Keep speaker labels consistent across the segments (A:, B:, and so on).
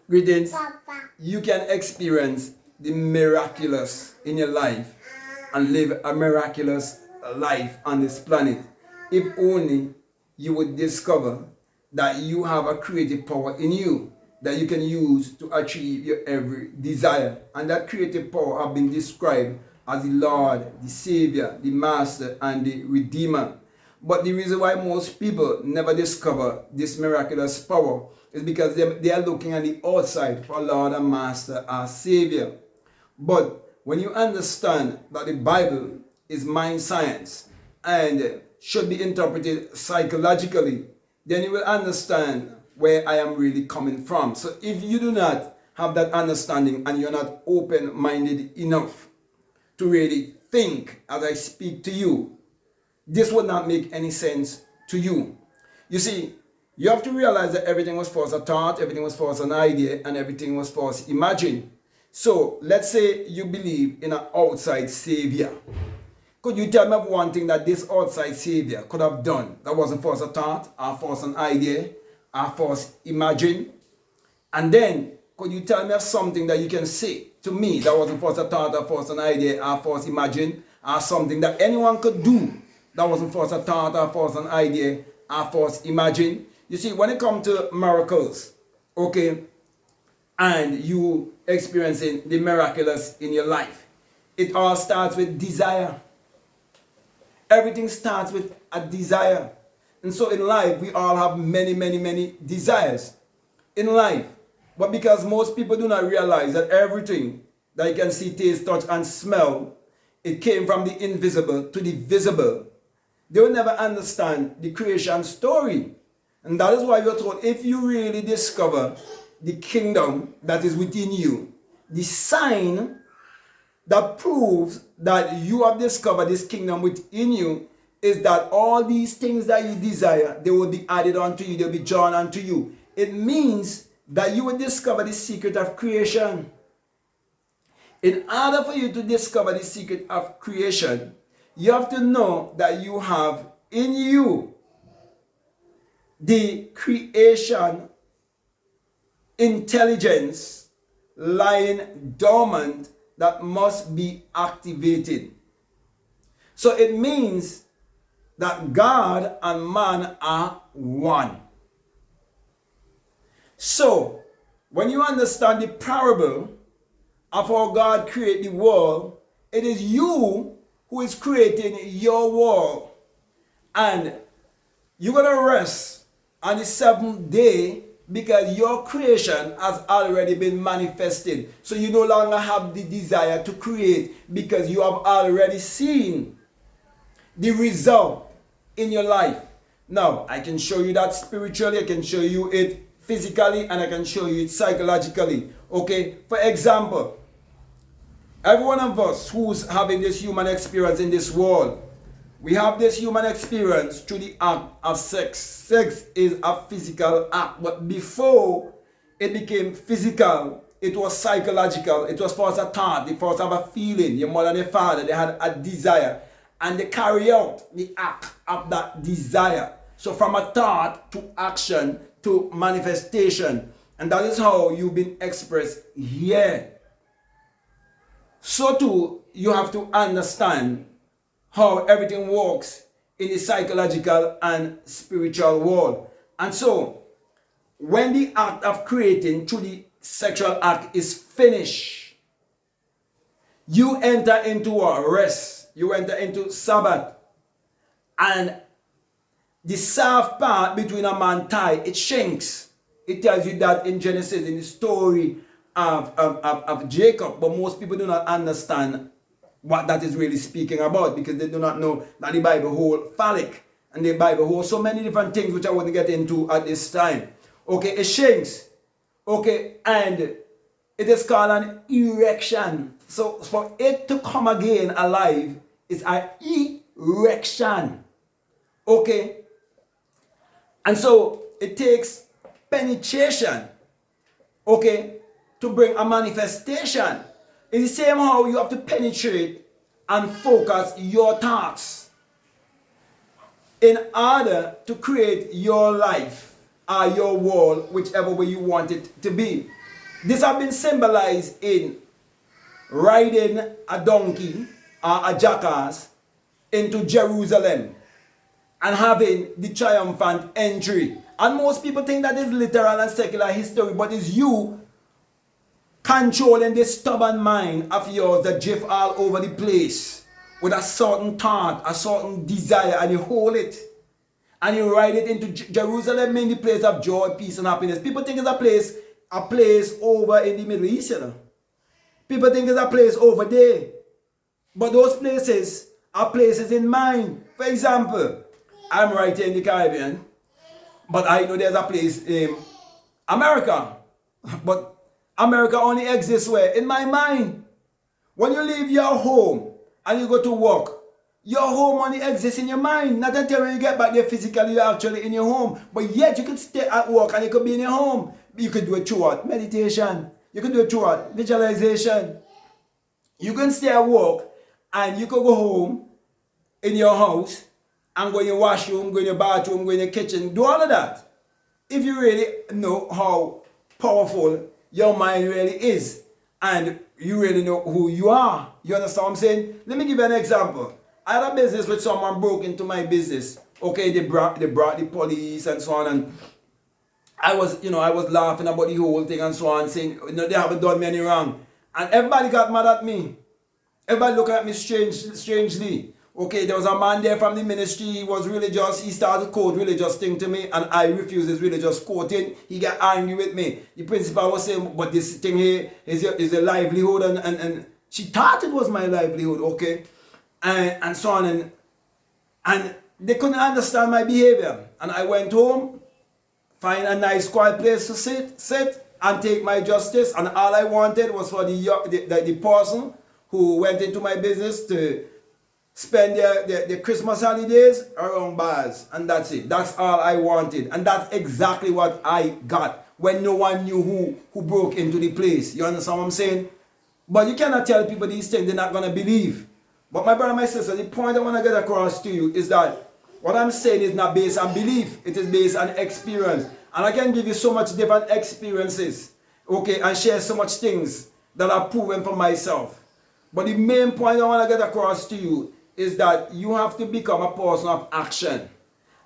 A: Greetings. You can experience the miraculous in your life and live a miraculous life on this planet if only you would discover that you have a creative power in you that you can use to achieve your every desire. And that creative power have been described as the Lord, the Savior, the Master, and the Redeemer. But the reason why most people never discover this miraculous power is because they are looking at the outside for Lord and Master or Savior. But when you understand that the Bible is mind science and should be interpreted psychologically, then you will understand where I am really coming from. So if you do not have that understanding and you're not open-minded enough to really think as I speak to you, this would not make any sense to you. You see, you have to realize that everything was first a thought, everything was first an idea, and everything was first imagined. So let's say you believe in an outside savior. Could you tell me of one thing that this outside savior could have done that wasn't first a thought, or first an idea, or first imagined? And then, could you tell me of something that you can say to me that wasn't first a thought, or first an idea, or first imagined, or something that anyone could do that wasn't first a thought, or first an idea, or first imagined? You see, when it comes to miracles, okay, and you experiencing the miraculous in your life, it all starts with desire. Everything starts with a desire. And so in life, we all have many desires in life. But because most people do not realize that everything that you can see, taste, touch, and smell, it came from the invisible to the visible, they will never understand the creation story. And that is why you're told, if you really discover the kingdom that is within you, the sign that proves that you have discovered this kingdom within you is that all these things that you desire, they will be added unto you, they'll be drawn unto you. It means that you will discover the secret of creation. In order for you to discover the secret of creation, you have to know that you have in you the creation intelligence lying dormant that must be activated. So it means that God and man are one. So when you understand the parable of how God created the world, it is you who is creating your world. And you're going to rest on the seventh day because your creation has already been manifested. So you no longer have the desire to create because you have already seen the result in your life. Now, I can show you that spiritually, I can show you it physically, and I can show you it psychologically. Okay, for example, every one of us who's having this human experience in this world, we have this human experience through the act of sex. Sex is a physical act, but before it became physical, it was psychological. It was first a thought, they first have a feeling. Your mother and your father, they had a desire, and they carry out the act of that desire. So from a thought to action to manifestation, and that is how you've been expressed here. So too, you have to understand how everything works in the psychological and spiritual world. And so, when the act of creating through the sexual act is finished, you enter into a rest. You enter into Sabbath. And the soft part between a man and thigh, it shrinks. It tells you that in Genesis, in the story of Jacob. But most people do not understand what that is really speaking about because they do not know that the Bible holds phallic and the Bible holds so many different things which I wouldn't get into at this time. Okay, it shrinks. Okay, and it is called an erection. So for it to come again alive is an erection. Okay, and so it takes penetration, okay, to bring a manifestation. It's the same how you have to penetrate and focus your thoughts in order to create your life or your world, whichever way you want it to be. This has been symbolized in riding a donkey or a jackass into Jerusalem and having the triumphant entry. And most people think that is literal and secular history, but it's you controlling this stubborn mind of yours that drift all over the place with a certain thought, a certain desire, and you hold it. And you ride it into Jerusalem, in the place of joy, peace, and happiness. People think it's a place over in the Middle East, you know. People think it's a place over there. But those places are places in mind. For example, I'm right here in the Caribbean, but I know there's a place in America. But America only exists where? In my mind. When you leave your home and you go to work, your home only exists in your mind. Not until when you get back there physically, you're actually in your home. But yet you could stay at work and you could be in your home. You could do it through what? Meditation. You could do it through what? Visualization. You can stay at work and you could go home in your house and go in your washroom, go in your bathroom, go in your kitchen, do all of that. If you really know how powerful your mind really is and you really know who you are. You understand what I'm saying? Let me give you an example. I had a business with someone broke into my business. Okay, they brought the police and so on, and I was laughing about the whole thing and so on, saying, they haven't done me any wrong. And everybody got mad at me. Everybody looking at me strangely. Okay, there was a man there from the ministry. He was religious. He started to quote religious thing to me, and I refused his religious quoting. He got angry with me. The principal was saying, but this thing here is a livelihood, and she thought it was my livelihood, okay? And so on, and they couldn't understand my behavior. And I went home, find a nice quiet place to sit and take my justice. And all I wanted was for the person who went into my business to spend their Christmas holidays around bars. And that's it. That's all I wanted. And that's exactly what I got when no one knew who broke into the place. You understand what I'm saying? But you cannot tell people these things they're not going to believe. But my brother and my sister, the point I want to get across to you is that what I'm saying is not based on belief. It is based on experience. And I can give you so much different experiences, okay, and share so much things that I've proven for myself. But the main point I want to get across to you is that you have to become a person of action.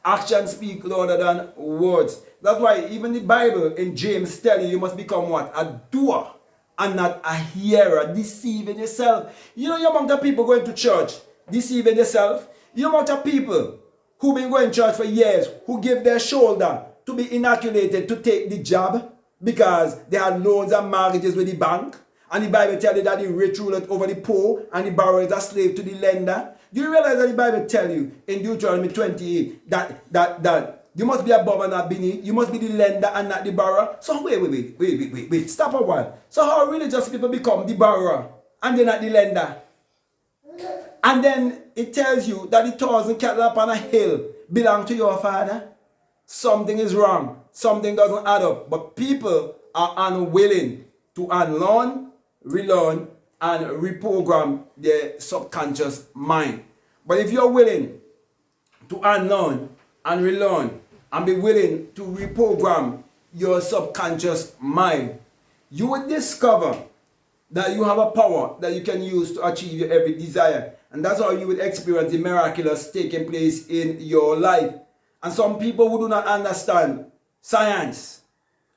A: Action speaks louder than words. That's why even the Bible in James tells you must become what? A doer and not a hearer, deceiving yourself. You know the amount of people going to church, deceiving yourself. You know the amount of people who've been going to church for years, who give their shoulder to be inoculated to take the job because they had loans and mortgages with the bank. And the Bible tells you that the rich rule it over the poor and the borrower is a slave to the lender. Do you realize that the Bible tells you in Deuteronomy 28 that you must be above and not beneath? You must be the lender and not the borrower. So wait. Stop a while. So how religious people become the borrower and they're not the lender? And then it tells you that the 1,000 cattle upon a hill belong to your father. Something is wrong. Something doesn't add up. But people are unwilling to unlearn, relearn, and reprogram their subconscious mind. But if you're willing to unlearn and relearn and be willing to reprogram your subconscious mind, you will discover that you have a power that you can use to achieve your every desire. And that's how you will experience the miraculous taking place in your life. And some people who do not understand science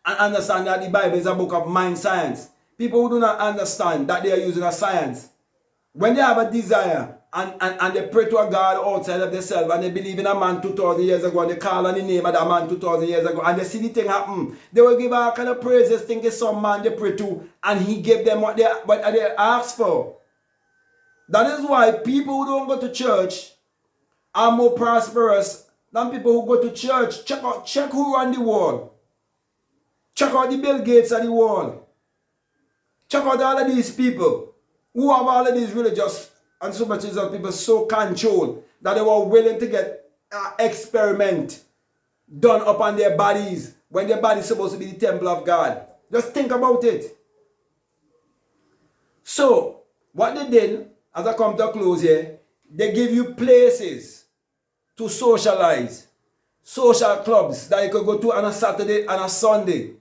A: and understand that the Bible is a book of mind science, people who do not understand that they are using a science, when they have a desire and they pray to a God outside of themselves and they believe in a man 2,000 years ago and they call on the name of that man 2,000 years ago and they see the thing happen, they will give all kind of praises thinking some man they pray to and he gave them what they asked for. That is why people who don't go to church are more prosperous than people who go to church. Check who run the world. Check out the Bill Gates of the world. Check out all of these people who have all of these religious and superstitious people so controlled that they were willing to get an experiment done upon their bodies when their body is supposed to be the temple of God. Just think about it. So, what they did, as I come to a close here, they give you places to socialize. Social clubs that you could go to on a Saturday and a Sunday.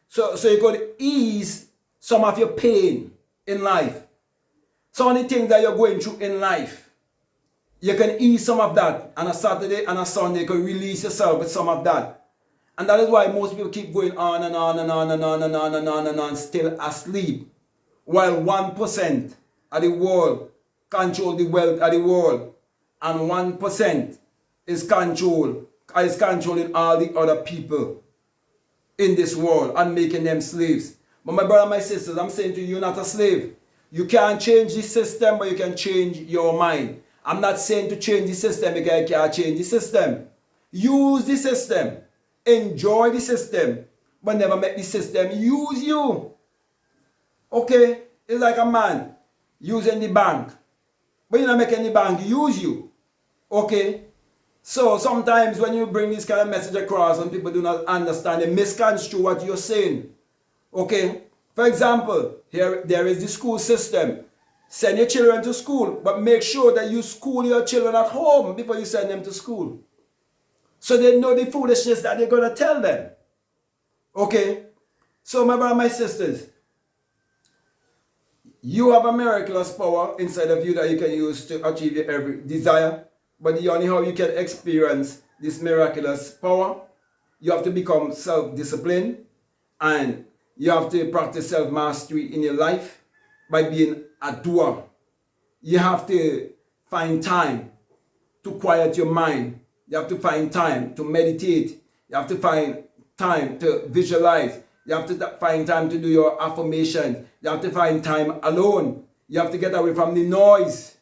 A: So you could ease some of your pain in life, some of the things that you're going through in life. You can ease some of that on a Saturday and a Sunday. You can release yourself with some of that. And that is why most people keep going on and on and on and on and on and on and on, still asleep. While 1% of the world control the wealth of the world, and 1% is controlling all the other people in this world and making them slaves. But my brother, my sisters, I'm saying to you, you're not a slave. You can't change the system, but you can change your mind. I'm not saying to change the system because you can't change the system. Use the system. Enjoy the system. But never make the system use you. Okay? It's like a man using the bank. But you're not making the bank use you. Okay? So sometimes when you bring this kind of message across and people do not understand, they misconstrue what you're saying. Okay? For example, here there is the school system. Send your children to school, but make sure that you school your children at home before you send them to school. So they know the foolishness that they're going to tell them. Okay? So my brother, my sisters, you have a miraculous power inside of you that you can use to achieve your every desire. But the only how you can experience this miraculous power, you have to become self-disciplined, and you have to practice self-mastery in your life by being a doer. You have to find time to quiet your mind. You have to find time to meditate. You have to find time to visualize. You have to find time to do your affirmation. You have to find time alone. You have to get away from the noise.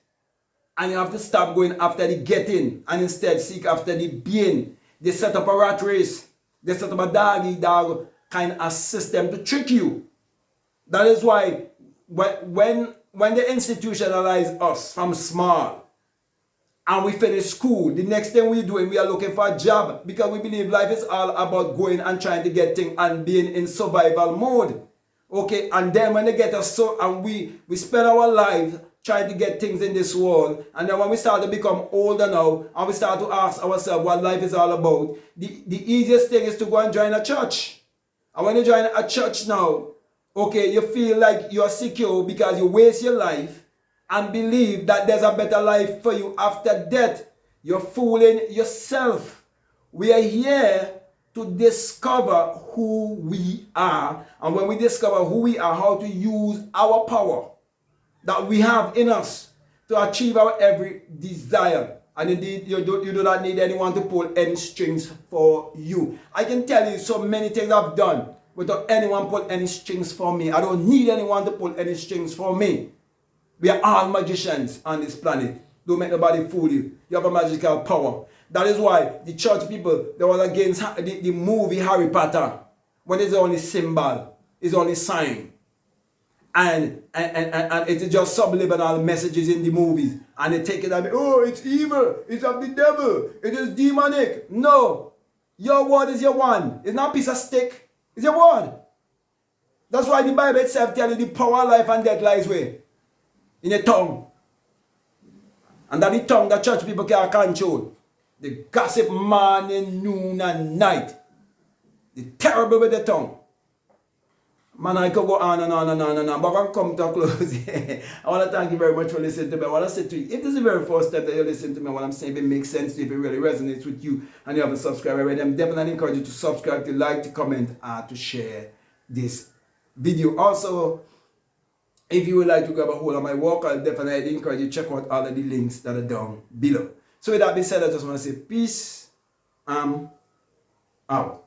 A: And you have to stop going after the getting and instead seek after the being. They set up a rat race. They set up a dog kind of system to trick you. That is why when they institutionalize us from small and we finish school, the next thing we're doing, we are looking for a job because we believe life is all about going and trying to get things and being in survival mode. Okay, and then when they get us so, and we spend our lives trying to get things in this world, and then when we start to become older now, and we start to ask ourselves what life is all about, the easiest thing is to go and join a church. And when you join a church now, okay, you feel like you're secure because you waste your life and believe that there's a better life for you after death. You're fooling yourself. We are here to discover who we are. And when we discover who we are, how to use our power that we have in us to achieve our every desire. And indeed, you do not need anyone to pull any strings for you. I can tell you so many things I've done without anyone pull any strings for me. I don't need anyone to pull any strings for me. We are all magicians on this planet. Don't make nobody fool you. You have a magical power. That is why the church people, they were against the movie Harry Potter. When it's only symbol, it's only sign. And it is just subliminal messages in the movies. And they take it and oh, it's evil. It's of the devil. It is demonic. No. Your word is your one. It's not a piece of stick. It's your word. That's why the Bible itself tells you the power of life and death lies where? In your tongue. And that the tongue that church people can't control. They gossip morning, noon, and night. They're terrible with the tongue. Man, I could go on and on and on and on, but I'm come to a close. I want to thank you very much for listening to me. I want to say to you, if this is the very first step that you listen to me, what I'm saying, if it makes sense to you, if it really resonates with you, and you haven't subscribed already, I'm definitely encourage you to subscribe, to like, to comment, to share this video. Also, if you would like to grab a hold of my work, I'll definitely encourage you to check out all of the links that are down below. So with that being said, I just want to say peace, out.